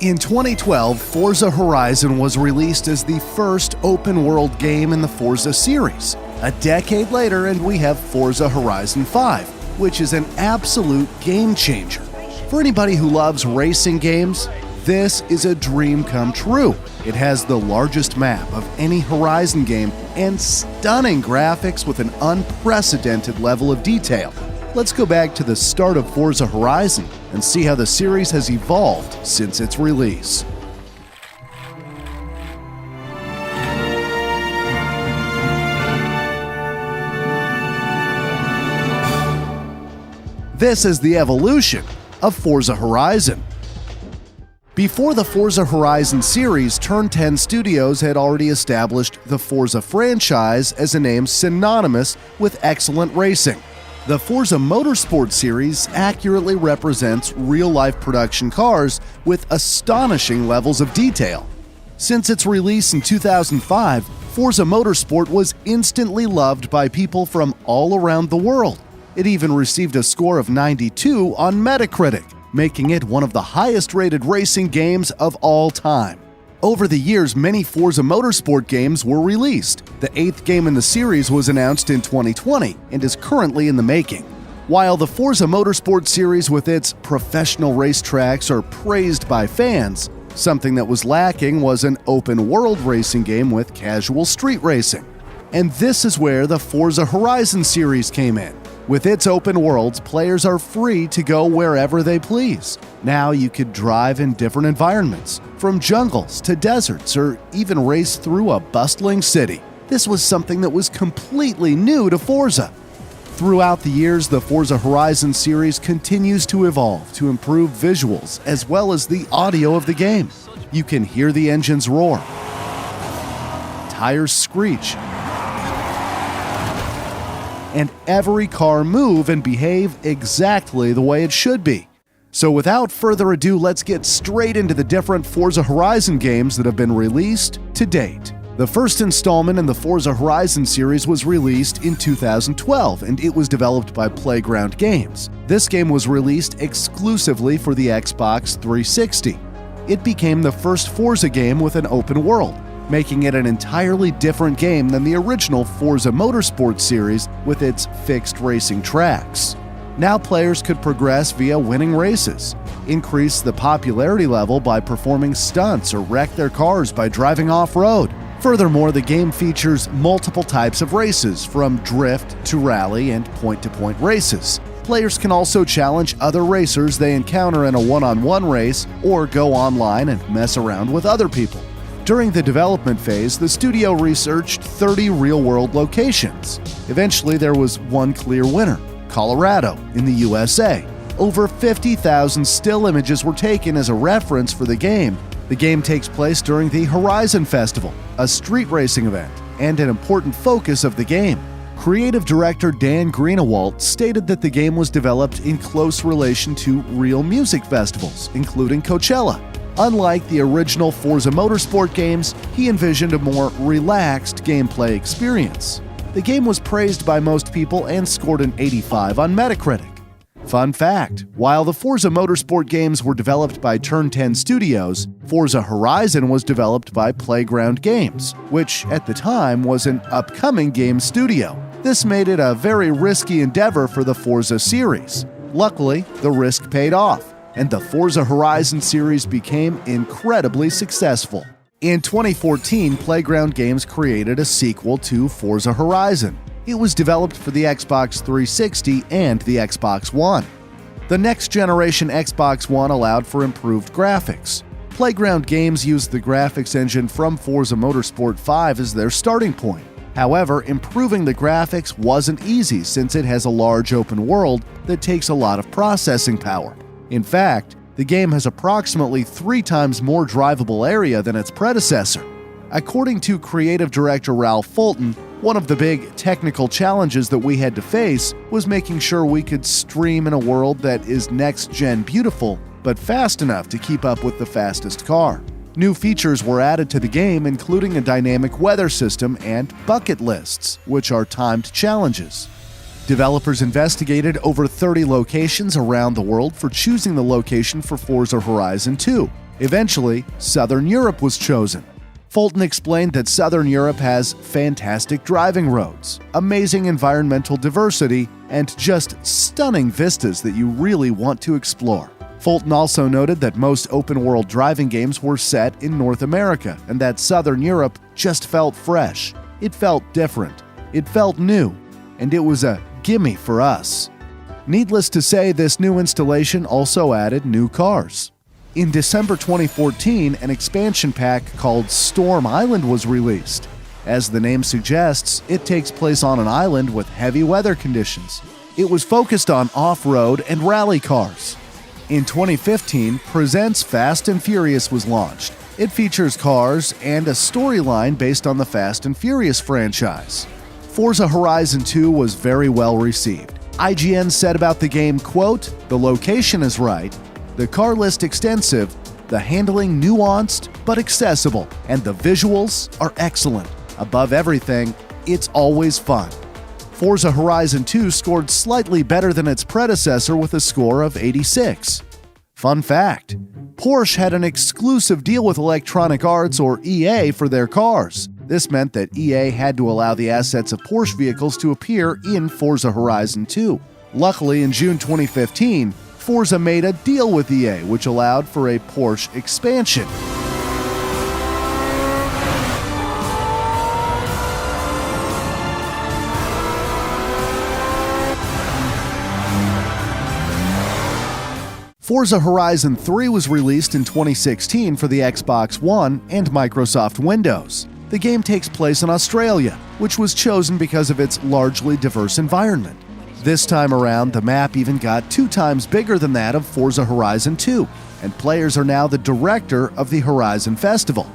In 2012, Forza Horizon was released as the first open-world game in the Forza series. A decade later, and we have Forza Horizon 5, which is an absolute game-changer. For anybody who loves racing games, this is a dream come true. It has the largest map of any Horizon game and stunning graphics with an unprecedented level of detail. Let's go back to the start of Forza Horizon and see how the series has evolved since its release. This is the evolution of Forza Horizon. Before the Forza Horizon series, Turn 10 Studios had already established the Forza franchise as a name synonymous with excellent racing. The Forza Motorsport series accurately represents real-life production cars with astonishing levels of detail. Since its release in 2005, Forza Motorsport was instantly loved by people from all around the world. It even received a score of 92 on Metacritic, making it one of the highest-rated racing games of all time. Over the years, many Forza Motorsport games were released. The 8th game in the series was announced in 2020 and is currently in the making. While the Forza Motorsport series with its professional racetracks are praised by fans, something that was lacking was an open-world racing game with casual street racing. And this is where the Forza Horizon series came in. With its open worlds, players are free to go wherever they please. Now you could drive in different environments, from jungles to deserts, or even race through a bustling city. This was something that was completely new to Forza. Throughout the years, the Forza Horizon series continues to evolve to improve visuals as well as the audio of the game. You can hear the engines roar, tires screech, and every car move and behave exactly the way it should be. So without further ado, let's get straight into the different Forza Horizon games that have been released to date. The first installment in the Forza Horizon series was released in 2012, and it was developed by Playground Games. This game was released exclusively for the Xbox 360. It became the first Forza game with an open world, making it an entirely different game than the original Forza Motorsport series with its fixed racing tracks. Now players could progress via winning races, increase the popularity level by performing stunts, or wreck their cars by driving off-road. Furthermore, the game features multiple types of races, from drift to rally and point-to-point races. Players can also challenge other racers they encounter in a one-on-one race, or go online and mess around with other people. During the development phase, the studio researched 30 real-world locations. Eventually, there was one clear winner: Colorado in the USA. Over 50,000 still images were taken as a reference for the game. The game takes place during the Horizon Festival, a street racing event, and an important focus of the game. Creative director Dan Greenawalt stated that the game was developed in close relation to real music festivals, including Coachella. Unlike the original Forza Motorsport games, he envisioned a more relaxed gameplay experience. The game was praised by most people and scored an 85 on Metacritic. Fun fact: while the Forza Motorsport games were developed by Turn 10 Studios, Forza Horizon was developed by Playground Games, which at the time was an upcoming game studio. This made it a very risky endeavor for the Forza series. Luckily, the risk paid off, and the Forza Horizon series became incredibly successful. In 2014, Playground Games created a sequel to Forza Horizon. It was developed for the Xbox 360 and the Xbox One. The next-generation Xbox One allowed for improved graphics. Playground Games used the graphics engine from Forza Motorsport 5 as their starting point. However, improving the graphics wasn't easy since it has a large open world that takes a lot of processing power. In fact, the game has approximately 3 times more drivable area than its predecessor. According to creative director Ralph Fulton, one of the big technical challenges that we had to face was making sure we could stream in a world that is next-gen beautiful, but fast enough to keep up with the fastest car. New features were added to the game, including a dynamic weather system and bucket lists, which are timed challenges. Developers investigated over 30 locations around the world for choosing the location for Forza Horizon 2. Eventually, Southern Europe was chosen. Fulton explained that Southern Europe has fantastic driving roads, amazing environmental diversity, and just stunning vistas that you really want to explore. Fulton also noted that most open-world driving games were set in North America and that Southern Europe just felt fresh. It felt different. It felt new. And it was a gimme for us. Needless to say, this new installation also added new cars. In December 2014, an expansion pack called Storm Island was released. As the name suggests, it takes place on an island with heavy weather conditions. It was focused on off-road and rally cars. In 2015, Presents Fast and Furious was launched. It features cars and a storyline based on the Fast and Furious franchise. Forza Horizon 2 was very well received. IGN said about the game, quote, "The location is right, the car list extensive, the handling nuanced but accessible, and the visuals are excellent. Above everything, it's always fun." Forza Horizon 2 scored slightly better than its predecessor with a score of 86. Fun fact: Porsche had an exclusive deal with Electronic Arts or EA for their cars. This meant that EA had to allow the assets of Porsche vehicles to appear in Forza Horizon 2. Luckily, in June 2015, Forza made a deal with EA, which allowed for a Porsche expansion. Forza Horizon 3 was released in 2016 for the Xbox One and Microsoft Windows. The game takes place in Australia, which was chosen because of its largely diverse environment. This time around, the map even got 2 times bigger than that of Forza Horizon 2, and players are now the director of the Horizon Festival.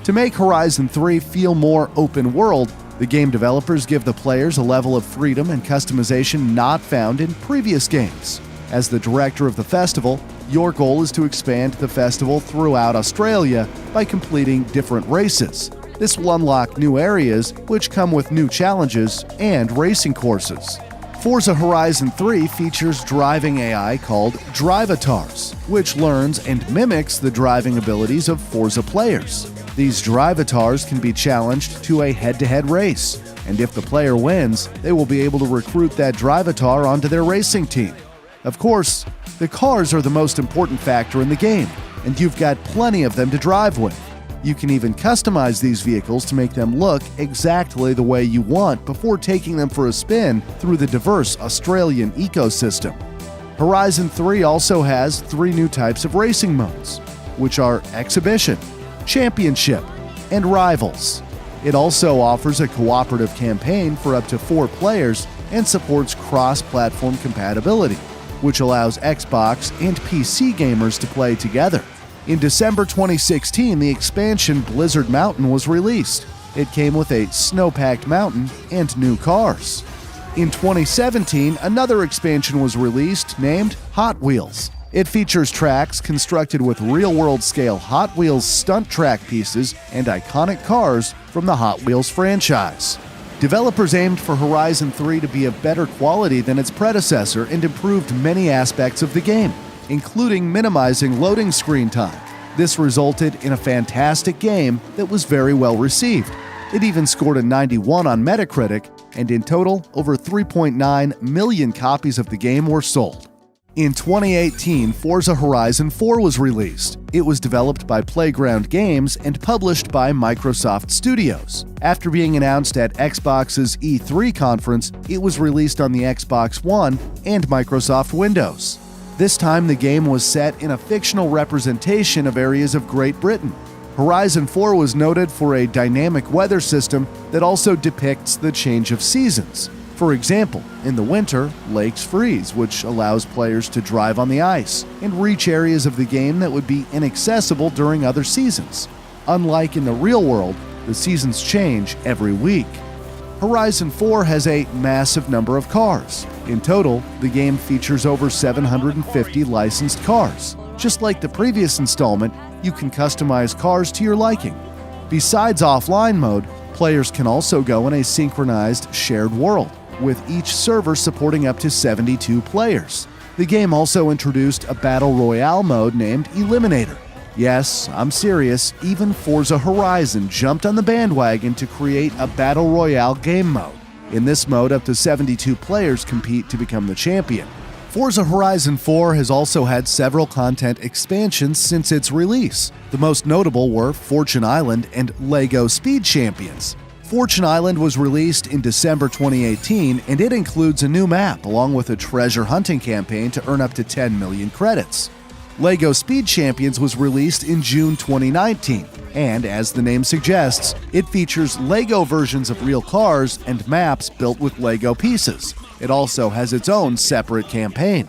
To make Horizon 3 feel more open world, the game developers give the players a level of freedom and customization not found in previous games. As the director of the festival, your goal is to expand the festival throughout Australia by completing different races. This will unlock new areas, which come with new challenges and racing courses. Forza Horizon 3 features driving AI called Drivatars, which learns and mimics the driving abilities of Forza players. These Drivatars can be challenged to a head-to-head race, and if the player wins, they will be able to recruit that Drivatar onto their racing team. Of course, the cars are the most important factor in the game, and you've got plenty of them to drive with. You can even customize these vehicles to make them look exactly the way you want before taking them for a spin through the diverse Australian ecosystem. Horizon 3 also has 3 new types of racing modes, which are Exhibition, Championship, and Rivals. It also offers a cooperative campaign for up to 4 players and supports cross-platform compatibility, which allows Xbox and PC gamers to play together. In December 2016, the expansion Blizzard Mountain was released. It came with a snow-packed mountain and new cars. In 2017, another expansion was released named Hot Wheels. It features tracks constructed with real-world scale Hot Wheels stunt track pieces and iconic cars from the Hot Wheels franchise. Developers aimed for Horizon 3 to be of better quality than its predecessor and improved many aspects of the game, including minimizing loading screen time. This resulted in a fantastic game that was very well received. It even scored a 91 on Metacritic, and in total, over 3.9 million copies of the game were sold. In 2018, Forza Horizon 4 was released. It was developed by Playground Games and published by Microsoft Studios. After being announced at Xbox's E3 conference, it was released on the Xbox One and Microsoft Windows. This time, the game was set in a fictional representation of areas of Great Britain. Horizon 4 was noted for a dynamic weather system that also depicts the change of seasons. For example, in the winter, lakes freeze, which allows players to drive on the ice and reach areas of the game that would be inaccessible during other seasons. Unlike in the real world, the seasons change every week. Horizon 4 has a massive number of cars. In total, the game features over 750 licensed cars. Just like the previous installment, you can customize cars to your liking. Besides offline mode, players can also go in a synchronized shared world, with each server supporting up to 72 players. The game also introduced a Battle Royale mode named Eliminator. Yes, I'm serious, even Forza Horizon jumped on the bandwagon to create a Battle Royale game mode. In this mode, up to 72 players compete to become the champion. Forza Horizon 4 has also had several content expansions since its release. The most notable were Fortune Island and LEGO Speed Champions. Fortune Island was released in December 2018, and it includes a new map along with a treasure hunting campaign to earn up to 10 million credits. LEGO Speed Champions was released in June 2019, and as the name suggests, it features LEGO versions of real cars and maps built with LEGO pieces. It also has its own separate campaign.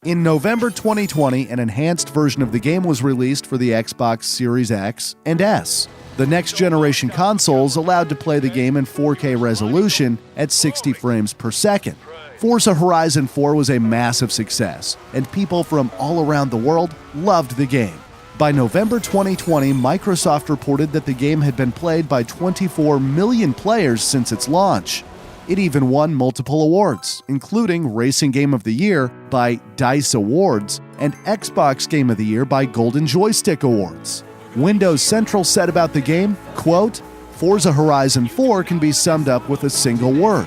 In November 2020, an enhanced version of the game was released for the Xbox Series X and S. The next-generation consoles allowed to play the game in 4K resolution at 60 frames per second. Forza Horizon 4 was a massive success, and people from all around the world loved the game. By November 2020, Microsoft reported that the game had been played by 24 million players since its launch. It even won multiple awards, including Racing Game of the Year by DICE Awards and Xbox Game of the Year by Golden Joystick Awards. Windows Central said about the game, quote, "Forza Horizon 4 can be summed up with a single word: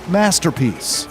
masterpiece."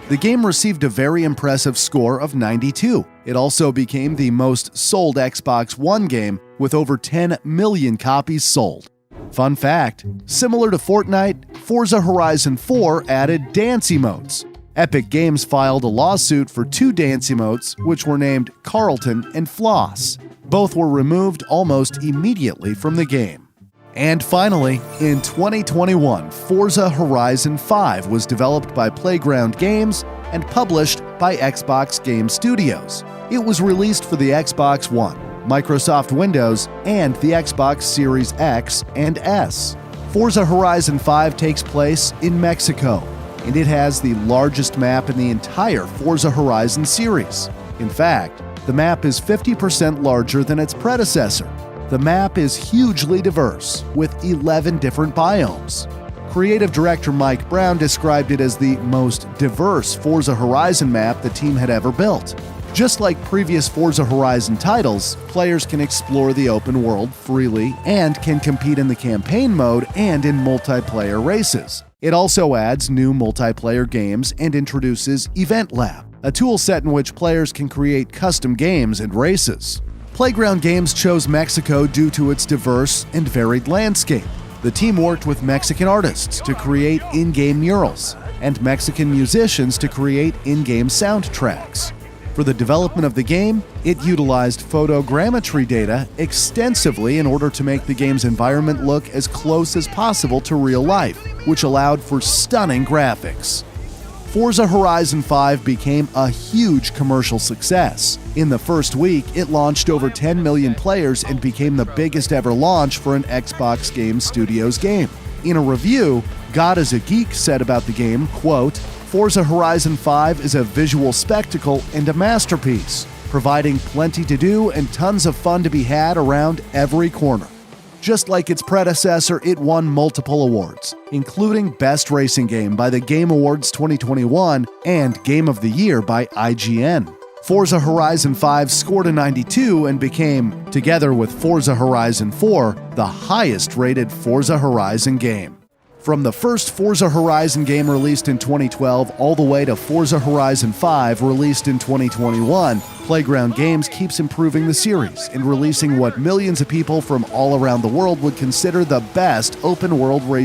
The game received a very impressive score of 92. It also became the most sold Xbox One game with over 10 million copies sold. Fun fact, similar to Fortnite, Forza Horizon 4 added dance emotes. Epic Games filed a lawsuit for 2 dance emotes, which were named Carlton and Floss. Both were removed almost immediately from the game. And finally, in 2021, Forza Horizon 5 was developed by Playground Games and published by Xbox Game Studios. It was released for the Xbox One, Microsoft Windows, and the Xbox Series X and S. Forza Horizon 5 takes place in Mexico, and it has the largest map in the entire Forza Horizon series. In fact, the map is 50% larger than its predecessor. The map is hugely diverse, with 11 different biomes. Creative director Mike Brown described it as the most diverse Forza Horizon map the team had ever built. Just like previous Forza Horizon titles, players can explore the open world freely and can compete in the campaign mode and in multiplayer races. It also adds new multiplayer games and introduces Event Lab, a tool set in which players can create custom games and races. Playground Games chose Mexico due to its diverse and varied landscape. The team worked with Mexican artists to create in-game murals and Mexican musicians to create in-game soundtracks. For the development of the game, it utilized photogrammetry data extensively in order to make the game's environment look as close as possible to real life, which allowed for stunning graphics. Forza Horizon 5 became a huge commercial success. In the first week, it launched over 10 million players and became the biggest ever launch for an Xbox Game Studios game. In a review, God is a Geek said about the game, quote, "Forza Horizon 5 is a visual spectacle and a masterpiece, providing plenty to do and tons of fun to be had around every corner." Just like its predecessor, it won multiple awards, including Best Racing Game by the Game Awards 2021 and Game of the Year by IGN. Forza Horizon 5 scored a 92 and became, together with Forza Horizon 4, the highest-rated Forza Horizon game. From the first Forza Horizon game released in 2012 all the way to Forza Horizon 5 released in 2021, Playground Games keeps improving the series and releasing what millions of people from all around the world would consider the best open-world racing